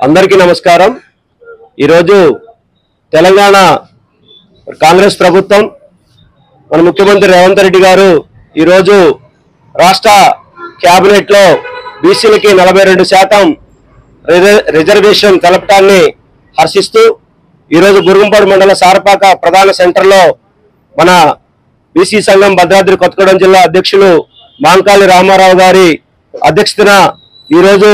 అందరికీ నమస్కారం। ఈరోజు తెలంగాణ కాంగ్రెస్ ప్రభుత్వం మన ముఖ్యమంత్రి రేవంత్ రెడ్డి గారు ఈరోజు రాష్ట్ర క్యాబినెట్ లో బీసీలకి 42% రిజర్వేషన్ తెలపడాన్ని హర్షిస్తూ ఈరోజు గురుగుంపాడు మండల సారపాక ప్రధాన సెంటర్ లో మన బీసీ సంఘం భద్రాద్రి కొత్తగూడెం జిల్లా అధ్యక్షులు మాంకాళి రామారావు గారి అధ్యక్షతన ఈరోజు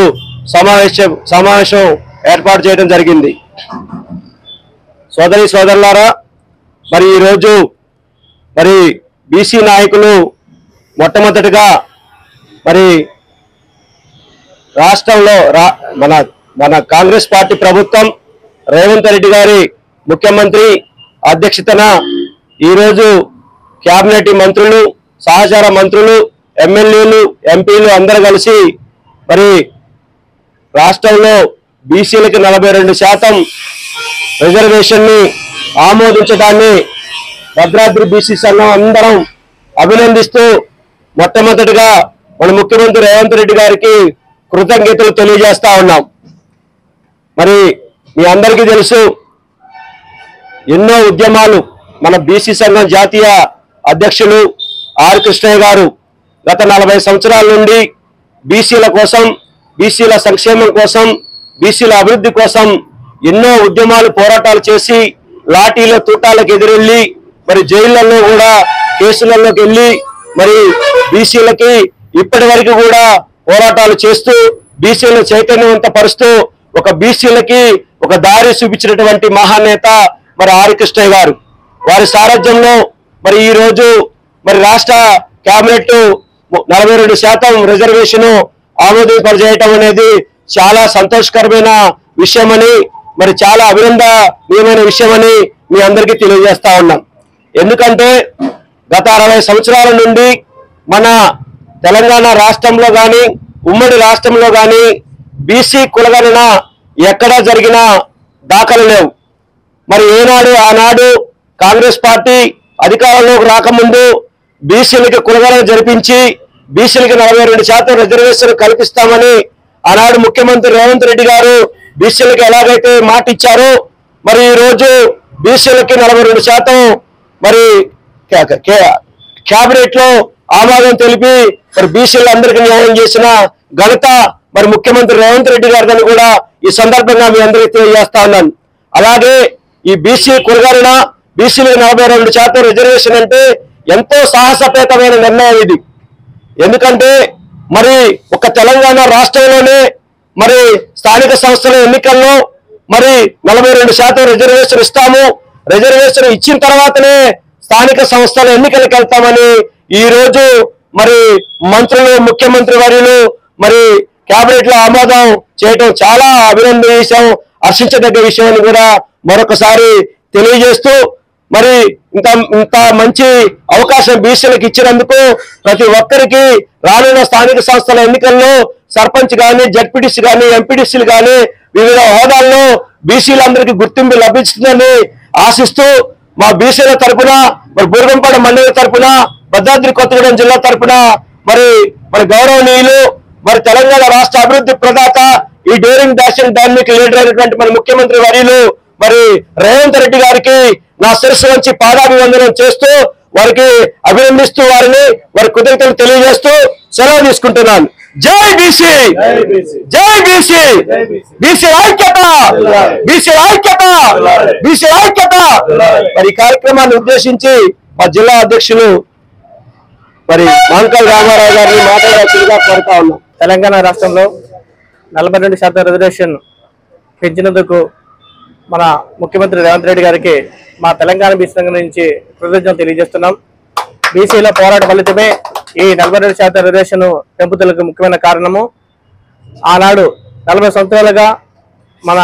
సమావేశం ఏర్పాటు చేయడం జరిగింది। సోదరి సోదరులారా, మరి ఈరోజు మరి బీసీ నాయకులు మొట్టమొదటిగా మరి రాష్ట్రంలో మన కాంగ్రెస్ పార్టీ ప్రభుత్వం రేవంత్ రెడ్డి గారి ముఖ్యమంత్రి అధ్యక్షతన ఈరోజు క్యాబినెట్ మంత్రులు, సహచార మంత్రులు, ఎమ్మెల్యేలు, ఎంపీలు అందరూ కలిసి మరి రాష్ట్రంలో బీసీలకి 42% రిజర్వేషన్ ని ఆమోదించడాన్ని భద్రాద్రి బీసీ సంఘం అందరం అభినందిస్తూ మొట్టమొదటిగా మన ముఖ్యమంత్రి రేవంత్ రెడ్డి గారికి కృతజ్ఞతలు తెలియజేస్తా ఉన్నాం। మరి మీ అందరికీ తెలుసు, ఎన్నో ఉద్యమాలు మన బీసీ సంఘం జాతీయ అధ్యక్షులు ఆర్ కృష్ణయ్య గారు గత 40 సంవత్సరాల నుండి బీసీల కోసం, బీసీల సంక్షేమం కోసం, బీసీల అభివృద్ధి కోసం ఎన్నో ఉద్యమాలు పోరాటాలు చేసి లాఠీల తూటాలకు ఎదురెళ్ళి మరి జైళ్లలో కూడా కేసులలోకి వెళ్ళి మరి బీసీలకి ఇప్పటి వరకు కూడా పోరాటాలు చేస్తూ బీసీలను చైతన్యవంతపరుస్తూ ఒక బీసీలకి ఒక దారి చూపించినటువంటి మహానేత మరి ఆర్ కృష్ణయ్య గారు వారి సారథ్యంలో మరి ఈ రోజు మరి రాష్ట్ర కేబినెట్ 42% రిజర్వేషన్ ఆమోదింపజేయటం అనేది చాలా సంతోషకరమైన విషయమని, మరి చాలా అభినందనీయమైన విషయమని మీ అందరికీ తెలియజేస్తా ఉన్నాం। ఎందుకంటే గత 60 సంవత్సరాల నుండి మన తెలంగాణ రాష్ట్రంలో కానీ ఉమ్మడి రాష్ట్రంలో కానీ బీసీ కులగణన ఎక్కడా జరిగిన దాఖలు లేవు। మరి ఆనాడు కాంగ్రెస్ పార్టీ అధికారంలోకి రాకముందు బీసీలకి కులగణన జరిపించి బీసీలకి 42% రిజర్వేషన్ కల్పిస్తామని ఆనాడు ముఖ్యమంత్రి రేవంత్ రెడ్డి గారు బీసీలకి ఎలాగైతే మాట ఇచ్చారో మరి ఈ రోజు బీసీలకి 42% మరి క్యాబినెట్ లో ఆమోదం తెలిపి మరి బీసీలందరికీ న్యాయం చేసిన ఘనత మరి ముఖ్యమంత్రి రేవంత్ రెడ్డి గారిని కూడా ఈ సందర్భంగా మీ అందరికీ తెలియజేస్తా ఉన్నాను। అలాగే ఈ బీసీ కులగణన, బీసీలకి 42% రిజర్వేషన్ అంటే ఎంతో సాహసపేతమైన నిర్ణయం ఇది। ఎందుకంటే మరి ఒక తెలంగాణ రాష్ట్రంలోనే మరి స్థానిక సంస్థల ఎన్నికల్లో మరి 42% రిజర్వేషన్ ఇస్తాము, రిజర్వేషన్ ఇచ్చిన తర్వాతనే స్థానిక సంస్థల ఎన్నికలకు వెళ్తామని ఈ రోజు మరి మంత్రులు, ముఖ్యమంత్రి వర్యులు మరి కేబినెట్ లో ఆమోదం చేయటం చాలా అభినందనీయ విషయం, హర్షించదగ్గ విషయం అని కూడా మరొకసారి తెలియజేస్తూ మరి ఇంత మంచి అవకాశం బీసీలకు ఇచ్చినందుకు ప్రతి ఒక్కరికి రానున్న స్థానిక సంస్థల ఎన్నికల్లో సర్పంచ్ కానీ, జడ్పీటీసీ కానీ, ఎంపీటీసీలు కానీ వివిధ హోదాల్లో బీసీలందరికీ గుర్తింపు లభిస్తుందని ఆశిస్తూ మా బీసీల తరఫున మరి గురుగుంపాడు మండలి తరఫున భద్రాద్రి కొత్తగూడెం జిల్లా తరఫున మరి గౌరవనీయులు మరి తెలంగాణ రాష్ట్ర అభివృద్ధి ప్రదాత ఈ డేరింగ్ డాషింగ్ డైనమిక్ లీడర్ అయినటువంటి మన ముఖ్యమంత్రి వర్యులు మరి రేవంత్ రెడ్డి గారికి నా శిరస్సు నుంచి పాదాభివందనం చేస్తూ వారికి అభినందిస్తూ వారి కృతజ్ఞతలు తెలియజేస్తూ సెలవు తీసుకుంటున్నాను। జై బీసీ, జై బీసీ, బీసీ ఐక్యత, బీసీ ఐక్యత, బీసీ ఐక్యత। మరి ఈ కార్యక్రమాన్ని ఉద్దేశించి మా జిల్లా అధ్యక్షులు మరి మాంకాళి రామారావు గారిని మాట్లాడాల్సిందిగా కోరుతా ఉన్నాం। తెలంగాణ రాష్ట్రంలో 42% రిజర్వేషన్ పెంచినందుకు మన ముఖ్యమంత్రి రేవంత్ రెడ్డి గారికి మా తెలంగాణ బీసీ సంఘం నుంచి కృతజ్ఞతలు తెలియజేస్తున్నాం। బీసీల పోరాట ఫలితమే ఈ 42% రిజర్వేషన్ పెంపుదలకు ముఖ్యమైన కారణము। ఆనాడు 40 సంవత్సరాలుగా మన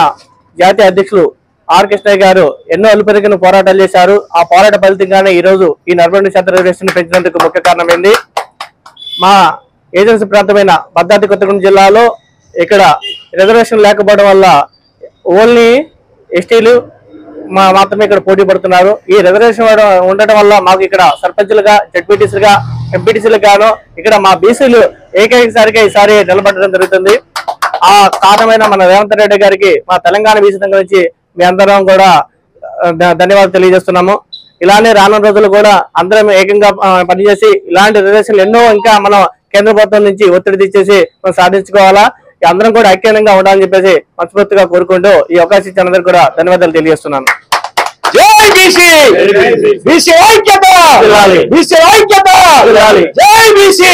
జాతీయ అధ్యక్షులు ఆర్ కృష్ణయ్య గారు ఎన్నో అలుపెరిగిన పోరాటాలు చేశారు। ఆ పోరాట ఫలితంగానే ఈరోజు ఈ 42% రిజర్వేషన్ పెంచినందుకు ముఖ్య కారణమైంది। మా ఏజెన్సీ ప్రాంతమైన భద్రాద్రి కొత్తగూడెం జిల్లాలో ఇక్కడ రిజర్వేషన్ లేకపోవడం వల్ల ఓన్లీ ఎస్టీలు మాత్రమే ఇక్కడ పోటీ పడుతున్నారు। ఈ రిజర్వేషన్ ఉండటం వల్ల మాకు ఇక్కడ సర్పంచులుగా, జడ్పీటీసీలుగా, ఎంపీటీసీలుగాను ఇక్కడ మా బీసీలు ఏకైకసారిగా ఈసారి నిలబడడం జరుగుతుంది। ఆ కారణమైన మన రేవంత్ రెడ్డి గారికి మా తెలంగాణ బీసీ సంఘం నుంచి మీ అందరం కూడా ధన్యవాదాలు తెలియజేస్తున్నాము. ఇలానే రానున్న రోజులు కూడా అందరం ఏకంగా పనిచేసి ఇలాంటి రిజర్వేషన్లు ఎన్నో ఇంకా మనం కేంద్ర ప్రభుత్వం నుంచి ఒత్తిడి తెచ్చేసి మనం సాధించుకోవాలా. అందరం కూడా ఐక్యంగా ఉండాలని చెప్పేసి మనస్ఫూర్తిగా కోరుకుంటూ ఈ అవకాశం ఇచ్చిన అందరికీ కూడా ధన్యవాదాలు తెలియజేస్తున్నాను. జై బీసీ, బీసీ ఐక్యత, బీసీ ఐక్యత, జై బీసీ.